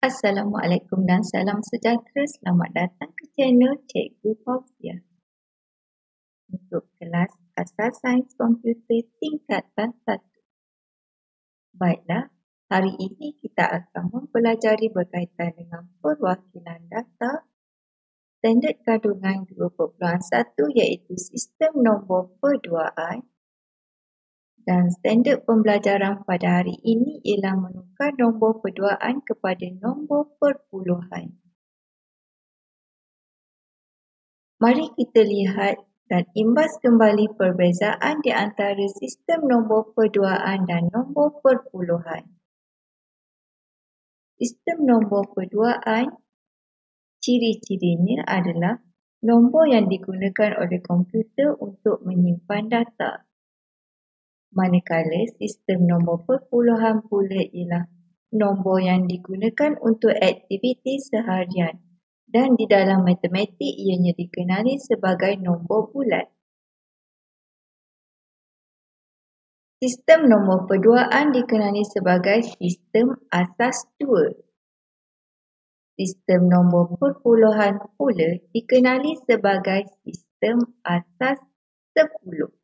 Assalamualaikum dan salam sejahtera. Selamat datang ke channel Cikgu Fauziah. Untuk kelas Asas Sains Komputer tingkatan 1. Baiklah, hari ini kita akan mempelajari berkaitan dengan perwakilan data, standard kandungan 2.1 iaitu sistem nombor perduaan, dan standard pembelajaran pada hari ini ialah menukar nombor perduaan kepada nombor perpuluhan. Mari kita lihat dan imbas kembali perbezaan di antara sistem nombor perduaan dan nombor perpuluhan. Sistem nombor perduaan, ciri-cirinya adalah nombor yang digunakan oleh komputer untuk menyimpan data. Manakala sistem nombor perpuluhan pula ialah nombor yang digunakan untuk aktiviti seharian. Dan di dalam matematik ianya dikenali sebagai nombor bulat. Sistem nombor perduaan dikenali sebagai sistem asas 2. Sistem nombor perpuluhan pula dikenali sebagai sistem asas 10.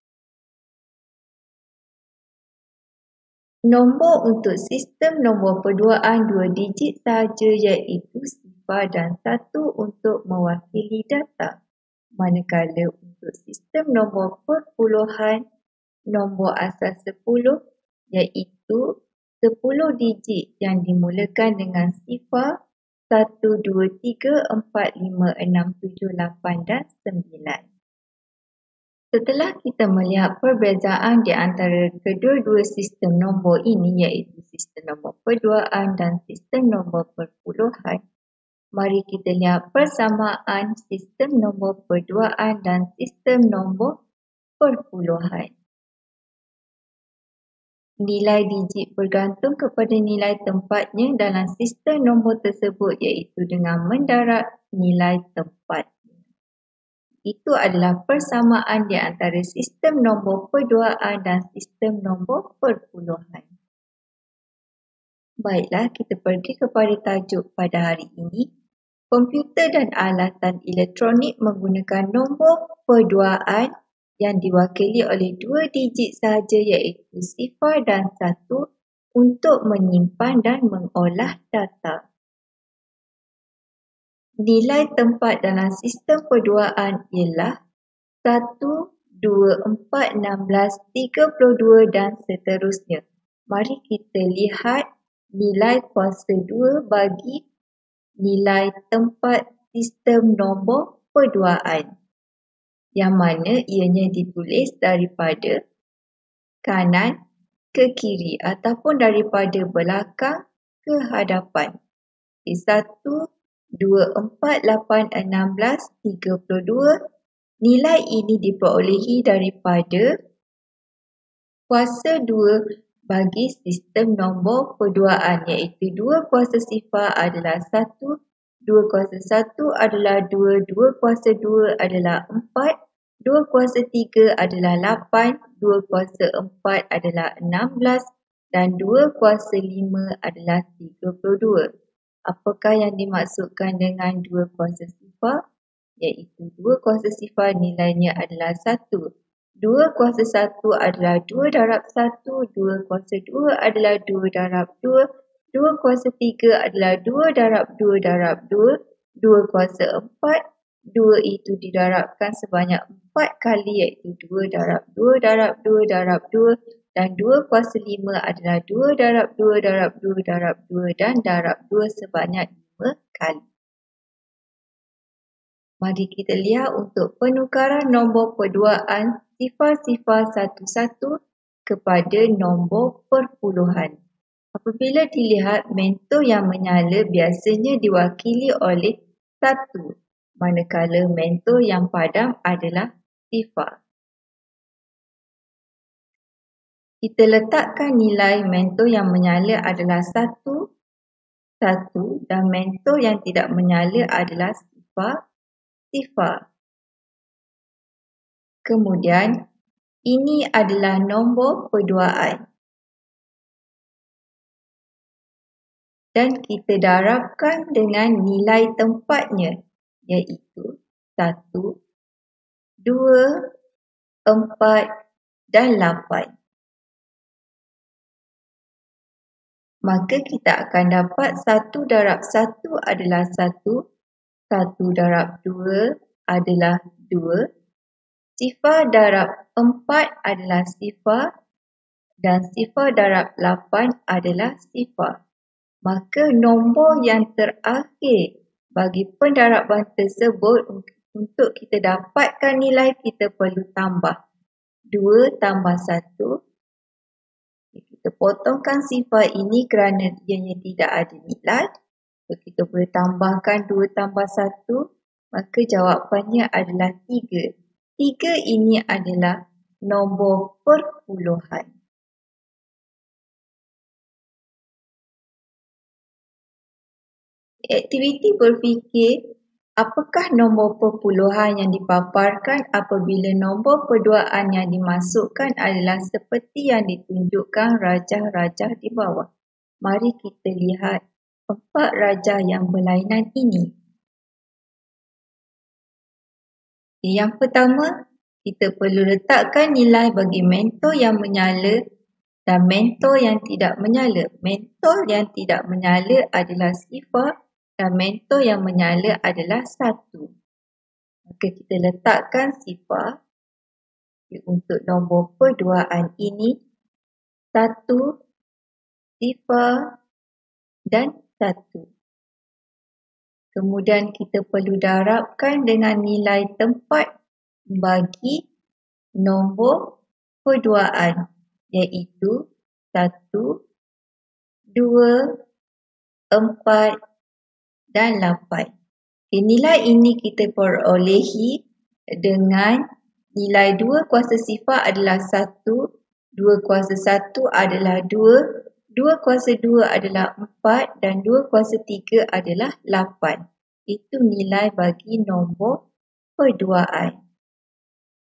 Nombor untuk sistem nombor perduaan 2 digit sahaja iaitu 0 dan 1 untuk mewakili data. Manakala untuk sistem nombor perpuluhan nombor asas 10 iaitu 10 digit yang dimulakan dengan 0, 1, 2, 3, 4, 5, 6, 7, 8 dan 9. Setelah kita melihat perbezaan di antara kedua-dua sistem nombor ini iaitu sistem nombor perduaan dan sistem nombor perpuluhan, mari kita lihat persamaan sistem nombor perduaan dan sistem nombor perpuluhan. Nilai digit bergantung kepada nilai tempatnya dalam sistem nombor tersebut iaitu dengan mendarab nilai tempat. Itu adalah persamaan di antara sistem nombor perduaan dan sistem nombor perpuluhan. Baiklah, kita pergi kepada tajuk pada hari ini. Komputer dan alatan elektronik menggunakan nombor perduaan yang diwakili oleh 2 digit sahaja iaitu 0 dan 1 untuk menyimpan dan mengolah data. Nilai tempat dalam sistem perduaan ialah 1, 2, 4, 16, 32 dan seterusnya. Mari kita lihat nilai kuasa 2 bagi nilai tempat sistem nombor perduaan. Yang mana ianya ditulis daripada kanan ke kiri ataupun daripada belakang ke hadapan. 1, 2, 4, 8, 16, 32. Nilai ini diperolehi daripada kuasa 2 bagi sistem nombor perduaan iaitu 2 kuasa 0 adalah 1, 2 kuasa 1 adalah 2, 2 kuasa 2 adalah 4, 2 kuasa 3 adalah 8, 2 kuasa 4 adalah 16 dan 2 kuasa 5 adalah 32. Apakah yang dimaksudkan dengan 2 kuasa 0? Iaitu 2 kuasa 0 nilainya adalah 1. 2 kuasa 1 adalah 2 darab 1. 2 kuasa 2 adalah 2 darab 2. 2 kuasa 3 adalah 2 darab 2 darab 2. 2 kuasa 4. 2 itu didarabkan sebanyak 4 kali iaitu 2 darab 2 darab 2 darab 2. Dan 2 kuasa 5 adalah 2 darab 2 darab 2 darab 2 dan darab 2 sebanyak 5 kali. Mari kita lihat untuk penukaran nombor perduaan 0011 kepada nombor perpuluhan. Apabila dilihat mentor yang menyala biasanya diwakili oleh 1, manakala mentor yang padam adalah 0. Kita letakkan nilai mentor yang menyala adalah 1, 1 dan mentor yang tidak menyala adalah 0, 0. Kemudian, ini adalah nombor perduaan. dan kita darabkan dengan nilai tempatnya, iaitu 1, 2, 4 dan 8. Maka kita akan dapat 1 darab 1 adalah 1, 1 darab 2 adalah 2, 0 darab 4 adalah 0 dan 0 darab 8 adalah 0. Maka nombor yang terakhir bagi pendaraban tersebut untuk kita dapatkan nilai kita perlu tambah 2 tambah 1. Kita potongkan 0 ini kerana ianya tidak ada nilai. So, kita boleh tambahkan 2 tambah 1, maka jawapannya adalah 3. 3 ini adalah nombor perpuluhan. Aktiviti berfikir, apakah nombor perpuluhan yang dipaparkan apabila nombor perduaan yang dimasukkan adalah seperti yang ditunjukkan rajah-rajah di bawah? Mari kita lihat 4 rajah yang berlainan ini. Yang pertama, kita perlu letakkan nilai bagi mentor yang menyala dan mentor yang tidak menyala. Mentor yang tidak menyala adalah 0 dan mentor yang menyala adalah 1. Maka kita letakkan 0 untuk nombor perduaan ini, 1, 0 dan 1. Kemudian kita perlu darabkan dengan nilai tempat bagi nombor perduaan, iaitu 1, 2, 4 dan 8. Nilai ini kita perolehi dengan nilai 2 kuasa 0 adalah 1, 2 kuasa 1 adalah 2, 2 kuasa 2 adalah 4 dan 2 kuasa 3 adalah 8. Itu nilai bagi nombor perduaan.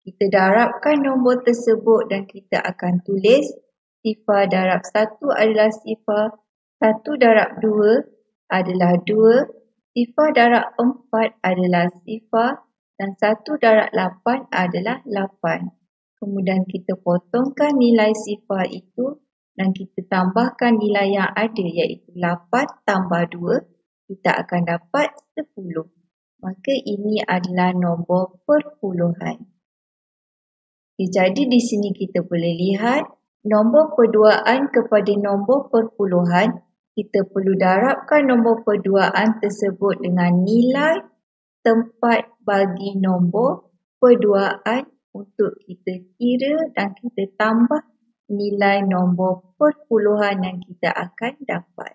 Kita darabkan nombor tersebut dan kita akan tulis 0 darab 1 adalah 0, 1 darab 2 adalah 2, 0 darab 4 adalah 0 dan 1 darab 8 adalah 8. Kemudian kita potongkan nilai 0 itu dan kita tambahkan nilai yang ada, iaitu 8 tambah 2, kita akan dapat 10. Maka ini adalah nombor perpuluhan. Jadi di sini kita boleh lihat nombor perduaan kepada nombor perpuluhan. Kita perlu darabkan nombor perduaan tersebut dengan nilai tempat bagi nombor perduaan untuk kita kira dan kita tambah nilai nombor perpuluhan yang kita akan dapat.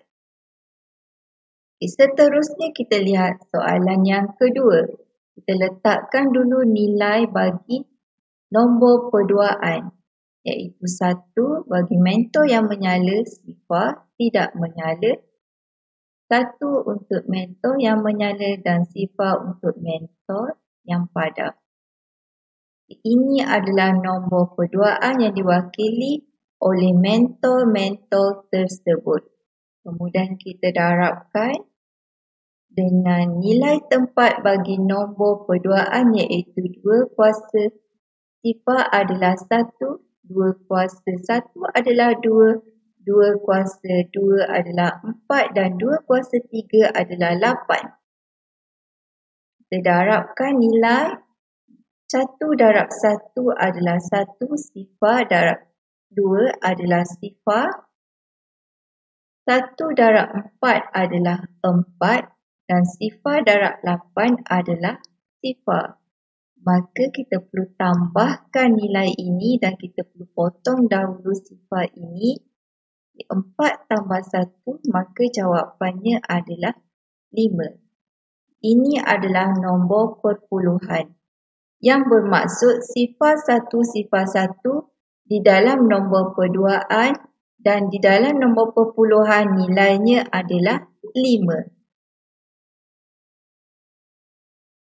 Seterusnya kita lihat soalan yang kedua. Kita letakkan dulu nilai bagi nombor perduaan, iaitu 1 bagi mentor yang menyala, 0 tidak menyala, 1 untuk mentor yang menyala dan 0 untuk mentor yang padam. Ini adalah nombor perduaan yang diwakili oleh mentor-mentor tersebut. Kemudian kita darabkan dengan nilai tempat bagi nombor perduaan, iaitu 2 kuasa 0 adalah 1, 2 kuasa 1 adalah 2, 2 kuasa 2 adalah 4 dan 2 kuasa 3 adalah 8. Kita darabkan nilai 1 darab 1 adalah 1, 0 darab 2 adalah 0, 1 darab 4 adalah 4 dan 0 darab 8 adalah 0. Maka kita perlu tambahkan nilai ini dan kita perlu potong dahulu 0 ini. 4 tambah 1, maka jawapannya adalah 5. Ini adalah nombor perpuluhan yang bermaksud 0,101 di dalam nombor perduaan dan di dalam nombor perpuluhan nilainya adalah 5.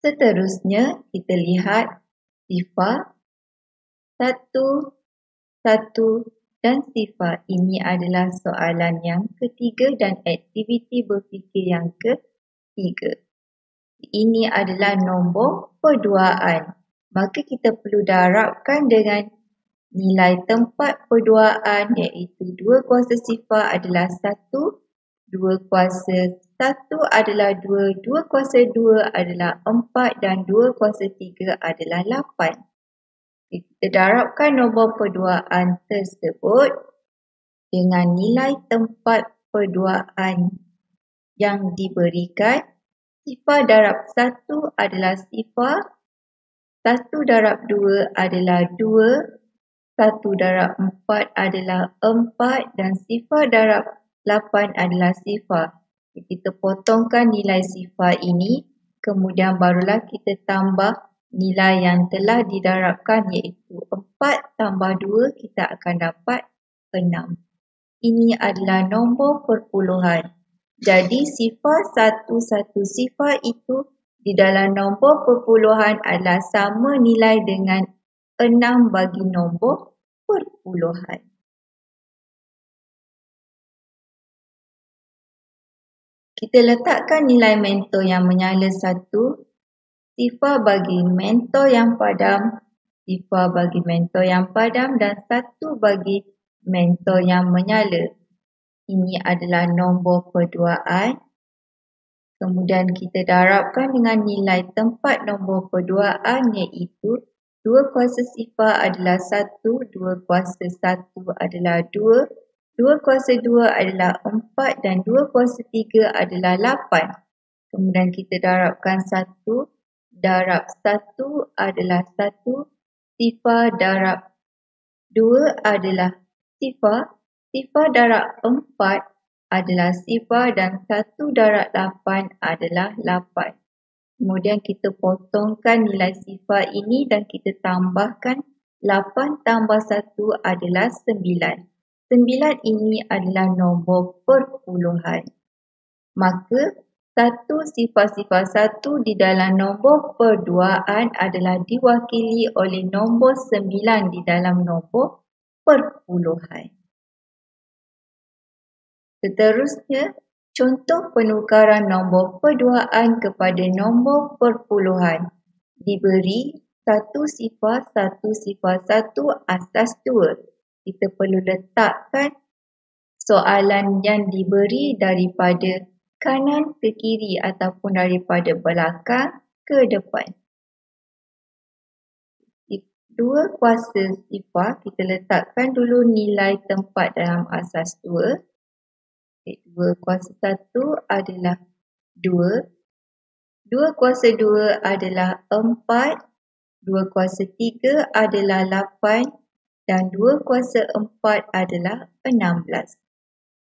Seterusnya, kita lihat 0, 1, 1 dan sifar. Ini adalah soalan yang ketiga dan aktiviti berfikir yang ketiga. Ini adalah nombor perduaan. Maka kita perlu darabkan dengan nilai tempat perduaan iaitu 2 kuasa sifar adalah 1, 2 kuasa 1 adalah 2, 2 kuasa 2 adalah 4 dan 2 kuasa 3 adalah 8. Kita darabkan nombor perduaan tersebut dengan nilai tempat perduaan yang diberikan. Sifar darab 1 adalah sifar, 1 darab 2 adalah 2, 1 darab 4 adalah 4 dan sifar darab 8 adalah sifar. Kita potongkan nilai sifar ini, kemudian barulah kita tambah nilai yang telah didarabkan iaitu 4 tambah 2 kita akan dapat 6. Ini adalah nombor perpuluhan. Jadi sifar satu sifar itu di dalam nombor perpuluhan adalah sama nilai dengan 6 bagi nombor perpuluhan. Kita letakkan nilai mentor yang menyala 1, sifar bagi mentor yang padam, sifar bagi mentor yang padam dan 1 bagi mentor yang menyala. Ini adalah nombor perduaan. Kemudian kita darabkan dengan nilai tempat nombor perduaan iaitu 2 kuasa sifar adalah 1, 2 kuasa 1 adalah 2, 2 kuasa 2 adalah 4 dan 2 kuasa 3 adalah 8. Kemudian kita darabkan 1 darab 1 adalah 1, sifar darab 2 adalah sifar, sifar darab 4 adalah sifar dan 1 darab 8 adalah 8. Kemudian kita potongkan nilai sifar ini dan kita tambahkan 8 tambah 1 adalah 9. 9 ini adalah nombor perpuluhan. Maka satu sifar-sifar 1 di dalam nombor perduaan adalah diwakili oleh nombor 9 di dalam nombor perpuluhan. Seterusnya, contoh penukaran nombor perduaan kepada nombor perpuluhan. Diberi 1 sifar 1 sifar 1 asas 2. Kita perlu letakkan soalan yang diberi daripada kanan ke kiri ataupun daripada belakang ke depan. 2 kuasa sifar, kita letakkan dulu nilai tempat dalam asas 2. 2 kuasa 1 adalah 2, 2 kuasa 2 adalah 4, 2 kuasa 3 adalah 8 dan 2 kuasa 4 adalah 16.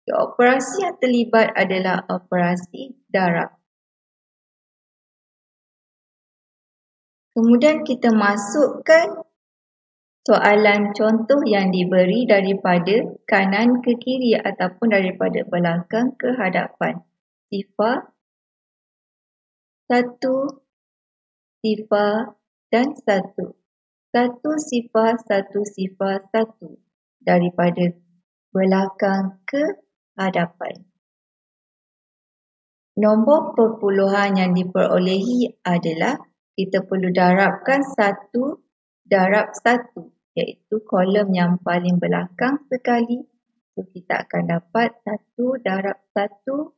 Operasi yang terlibat adalah operasi darab. Kemudian kita masukkan soalan contoh yang diberi daripada kanan ke kiri ataupun daripada belakang ke hadapan. Sifar 1, sifar dan 1. 1 sifar 1 sifar 1 daripada belakang ke hadapan. Nombor perpuluhan yang diperolehi adalah kita perlu darabkan 1 darab 1 iaitu kolom yang paling belakang sekali. So kita akan dapat 1 darab 1,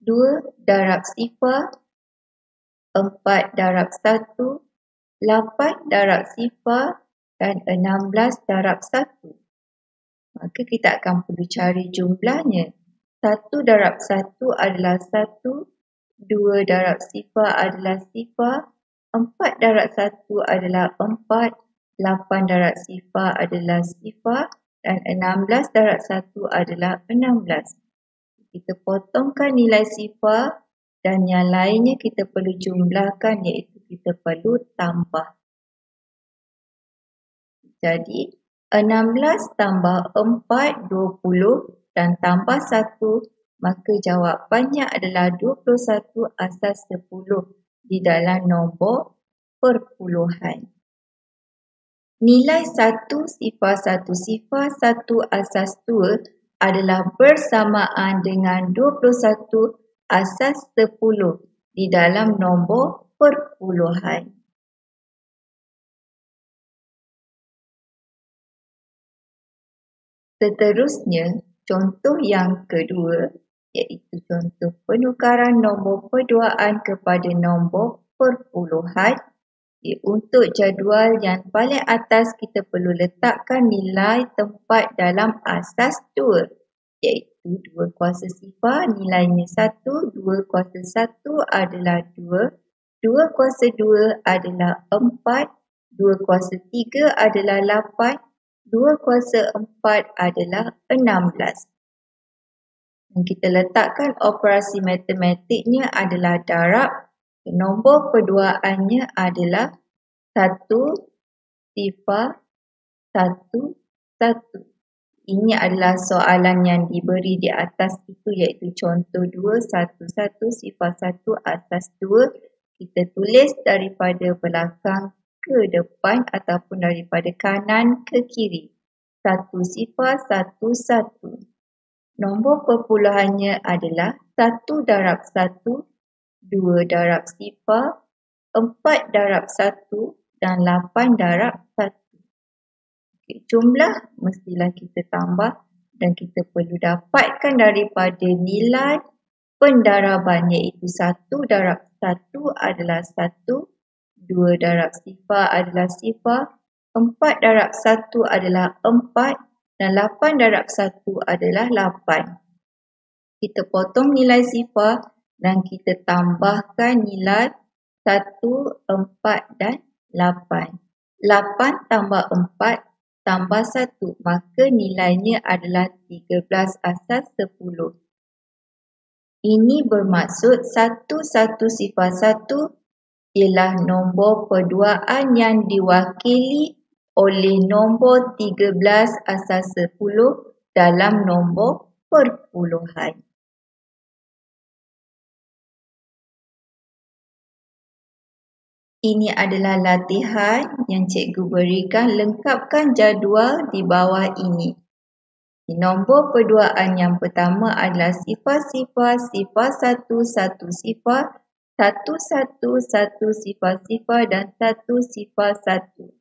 2 darab sifar, 4 darab 1, 8 darab sifar dan 16 darab 1. Maka kita akan perlu cari jumlahnya. 1 darab 1 adalah 1, 2 darab sifar adalah sifar, 4 darab 1 adalah 4, 8 darab sifar adalah sifar dan 16 darab 1 adalah 16. Kita potongkan nilai sifar dan yang lainnya kita perlu jumlahkan iaitu kita perlu tambah. Jadi 16 tambah 4, 20 dan tambah 1, maka jawapannya adalah 21 asas 10 di dalam nombor perpuluhan. Nilai 1 sifar 1 sifar 1 asas 2 adalah bersamaan dengan 21 asas 10 di dalam nombor perpuluhan. Seterusnya, contoh yang kedua iaitu contoh penukaran nombor perduaan kepada nombor perpuluhan. Untuk jadual yang paling atas kita perlu letakkan nilai tempat dalam asas 2 iaitu 2 kuasa sifar nilainya 1, 2 kuasa 1 adalah 2, 2 kuasa 2 adalah 4, 2 kuasa 3 adalah 8, 2 kuasa 4 adalah 16. Dan kita letakkan operasi matematiknya adalah darab. Nombor perduaannya adalah 1, sifar, 1, 1. Ini adalah soalan yang diberi di atas itu iaitu contoh 2, 1, 1, sifar 1, asas 2. Kita tulis daripada belakang ke depan ataupun daripada kanan ke kiri. 1 sifar, 1, 1. Nombor perpuluhannya adalah 1 darab 1, 2 darab sifar, 4 darab 1 dan 8 darab 1. Jumlah mestilah kita tambah dan kita perlu dapatkan daripada nilai pendaraban iaitu 1 darab 1 adalah 1, 2 darab sifar adalah sifar, 4 darab 1 adalah 4 dan 8 darab 1 adalah 8. Kita potong nilai sifar dan kita tambahkan nilai 1, 4 dan 8. 8 tambah 4 tambah 1, maka nilainya adalah 13 asas 10. Ini bermaksud 1 sifar 1 ialah nombor perduaan yang diwakili oleh nombor 13 asas 10 dalam nombor perpuluhan. Ini adalah latihan yang cikgu berikan, lengkapkan jadual di bawah ini. Nombor perduaan yang pertama adalah sifar-sifar, sifar 1, 1 sifar, 1, 1, 1 sifar-sifar dan 1 sifar 1.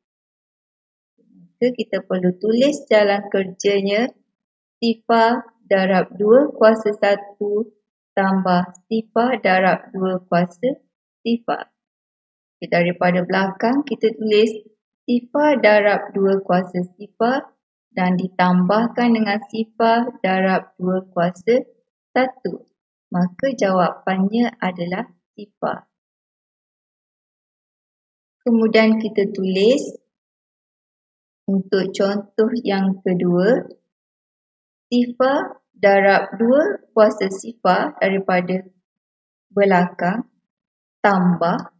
Maka kita perlu tulis jalan kerjanya. Sifar darab 2 kuasa 1 tambah sifar darab 2 kuasa sifar. Daripada belakang kita tulis sifar darab 2 kuasa sifar dan ditambahkan dengan sifar darab 2 kuasa 1. Maka jawapannya adalah sifar. Kemudian kita tulis untuk contoh yang kedua, sifar darab 2 kuasa sifar daripada belakang tambah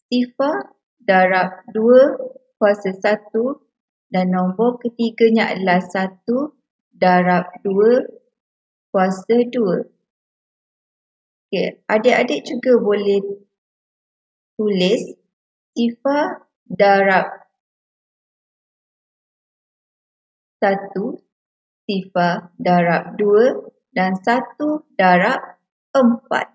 sifar darab 2 kuasa 1 dan nombor ketiganya adalah 1 darab 2 kuasa 2. Okey, adik-adik juga boleh tulis sifar darab 1, sifar darab 2 dan 1 darab 4.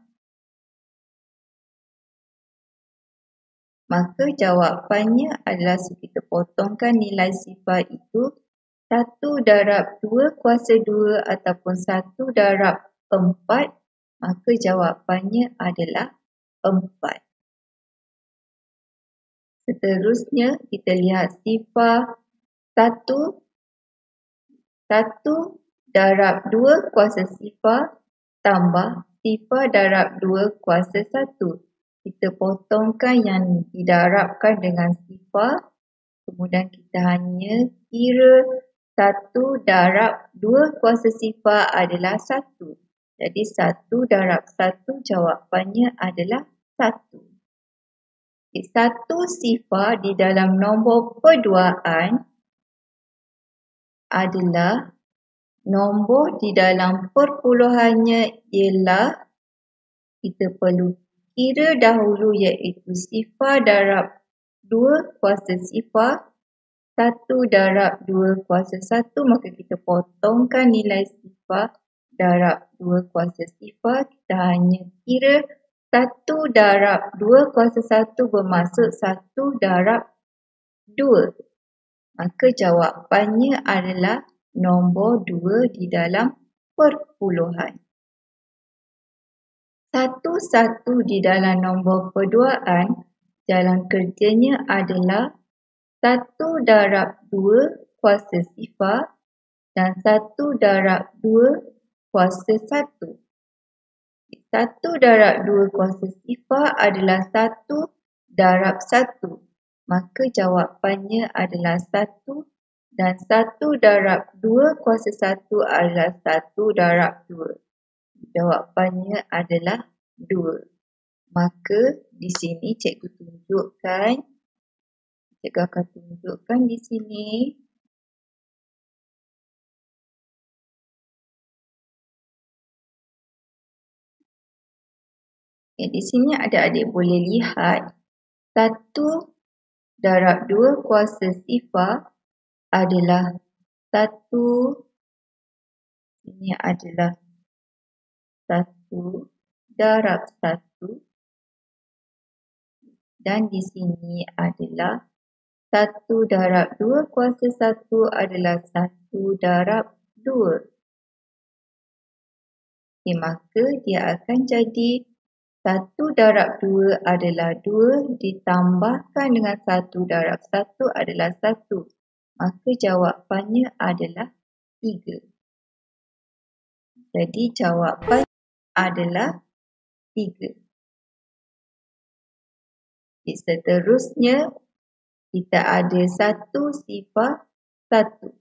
Maka jawapannya adalah kita potongkan nilai sifar itu 1 darab 2 kuasa 2 ataupun 1 darab 4. Maka jawapannya adalah 4. Seterusnya kita lihat sifar 1, 1 darab 2 kuasa sifar tambah sifar darab 2 kuasa 1. Kita potongkan yang didarabkan dengan sifar. Kemudian kita hanya kira 1 darab 2 kuasa sifar adalah 1. Jadi 1 darab 1 jawapannya adalah 1. 1 sifar di dalam nombor perduaan adalah nombor di dalam perpuluhannya ialah kita perlu kira dahulu iaitu sifar darab 2 kuasa sifar 1 darab 2 kuasa 1, maka kita potongkan nilai sifar darab 2 kuasa sifar. Kita hanya kira 1 darab 2 kuasa 1 bermaksud 1 darab 2. Maka jawapannya adalah nombor 2 di dalam perpuluhan. 1 di dalam nombor perduaan, jalan kerjanya adalah 1 darab 2 kuasa sifar dan 1 darab 2 kuasa 1. 1 darab 2 kuasa sifar adalah 1 darab 1. Maka jawapannya adalah 1 dan 1 darab 2 kuasa 1 adalah 1 darab 2. Jawapannya adalah 2. Maka di sini cikgu tunjukkan, cikgu akan tunjukkan di sini. Di sini adik-adik boleh lihat 1 darab 2 kuasa sifar adalah 1, ini adalah 1 darab 1 dan di sini adalah 1 darab 2 kuasa 1 adalah 1 darab 2. Maka dia akan jadi 1 darab 2 adalah 2 ditambahkan dengan 1 darab 1 adalah 1. Maka jawapannya adalah 3. Jadi jawapan adalah 3. Seterusnya, kita ada 1 sifar 1.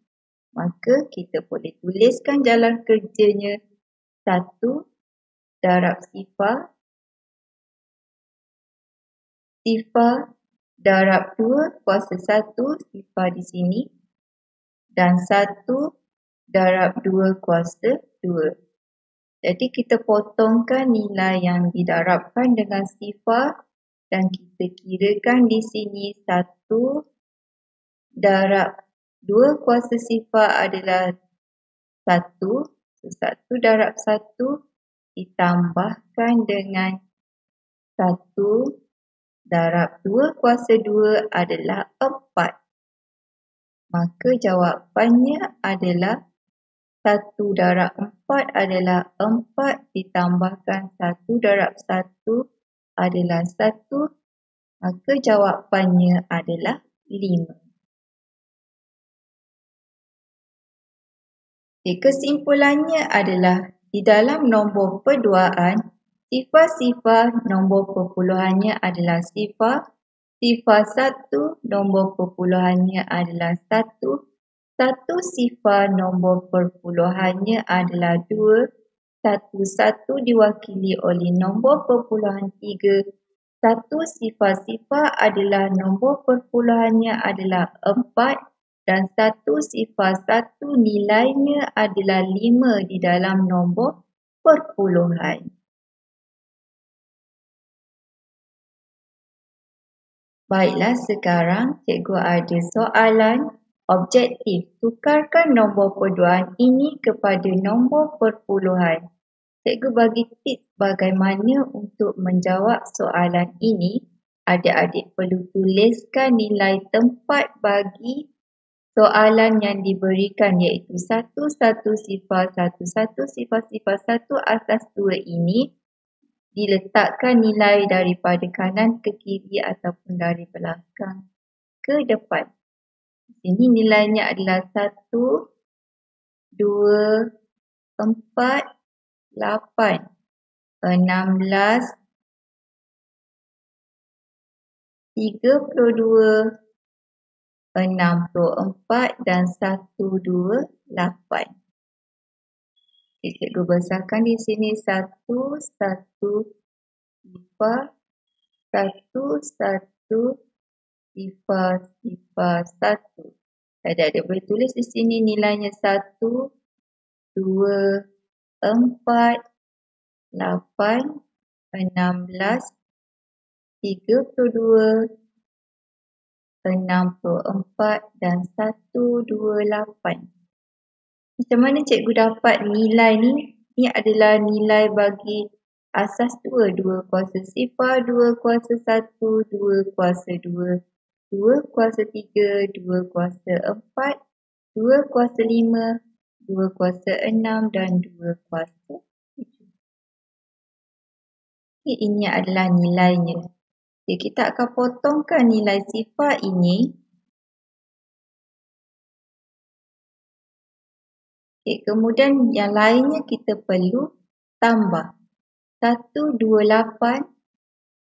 Maka kita boleh tuliskan jalan kerjanya 1 darab sifar darab 2 kuasa 1 sifar di sini dan 1 darab 2 kuasa 2. Jadi kita potongkan nilai yang didarabkan dengan sifar dan kita kirakan di sini 1 darab 2 kuasa sifar adalah 1. So, 1 darab 1 ditambahkan dengan 1 darab 2 kuasa 2 adalah 4. Maka jawapannya adalah 1 darab 4 adalah 4 ditambahkan 1 darab 1 adalah 1. Maka jawapannya adalah 5. Kesimpulannya adalah di dalam nombor perduaan, sifar-sifar nombor perpuluhannya adalah sifar 1 nombor perpuluhannya adalah 1 sifar nombor perpuluhannya adalah 2 1 diwakili oleh nombor perpuluhan 3 1 sifar-sifar adalah nombor perpuluhannya adalah 4 dan 1 sifar 1 nilainya adalah 5 di dalam nombor perpuluhan. Baiklah, sekarang cikgu ada soalan objektif. Tukarkan nombor perduaan ini kepada nombor perpuluhan. Cikgu bagi tips bagaimana untuk menjawab soalan ini. Adik-adik perlu tuliskan nilai tempat bagi soalan yang diberikan iaitu 1 sifar 1 sifar 1 atas 2 ini. Diletakkan nilai daripada kanan ke kiri ataupun dari belakang ke depan. Ini nilainya adalah 1, 2, 4, 8, 16, 32, 64 dan 128. Cikgu besarkan di sini 1 sifar 1 sifar 1. Adik-adik boleh tulis di sini nilainya 1, 2, 4, 8, 16, 32, 64 dan 128. Macam mana cikgu dapat nilai ni? Ini adalah nilai bagi asas 2. 2 kuasa sifar, 2 kuasa 1, 2 kuasa 2, 2 kuasa 3, 2 kuasa 4, 2 kuasa 5, 2 kuasa 6 dan 2 kuasa 7. Ini adalah nilainya. Kita akan potongkan nilai sifar ini. Kemudian yang lainnya kita perlu tambah. 128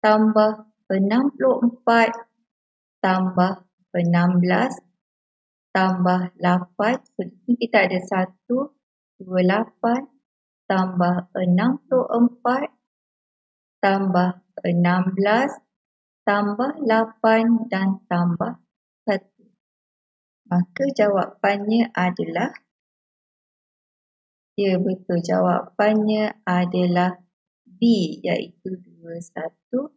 tambah 64 tambah 16 tambah 8. So, di sini kita ada 128 tambah 64 tambah 16 tambah 8 dan tambah 1. Maka jawapannya adalah, ya betul, jawapannya adalah B, iaitu 21.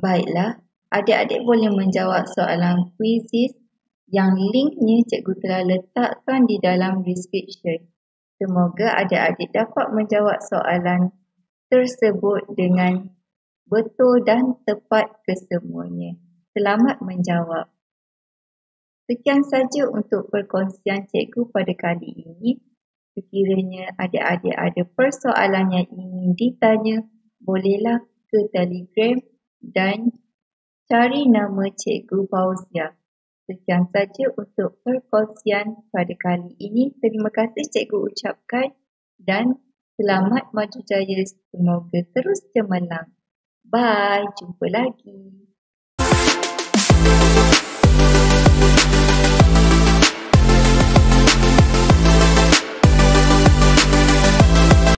Baiklah, adik-adik boleh menjawab soalan kuisis yang linknya cikgu telah letakkan di dalam description. Semoga adik-adik dapat menjawab soalan tersebut dengan betul dan tepat kesemuanya. Selamat menjawab. Sekian saja untuk perkongsian cikgu pada kali ini. Sekiranya adik-adik ada persoalan yang ingin ditanya, bolehlah ke Telegram dan cari nama Cikgu Fauzia. Sekian saja untuk perkongsian pada kali ini. Terima kasih cikgu ucapkan dan selamat maju jaya. Semoga terus cemerlang. Bye, jumpa lagi.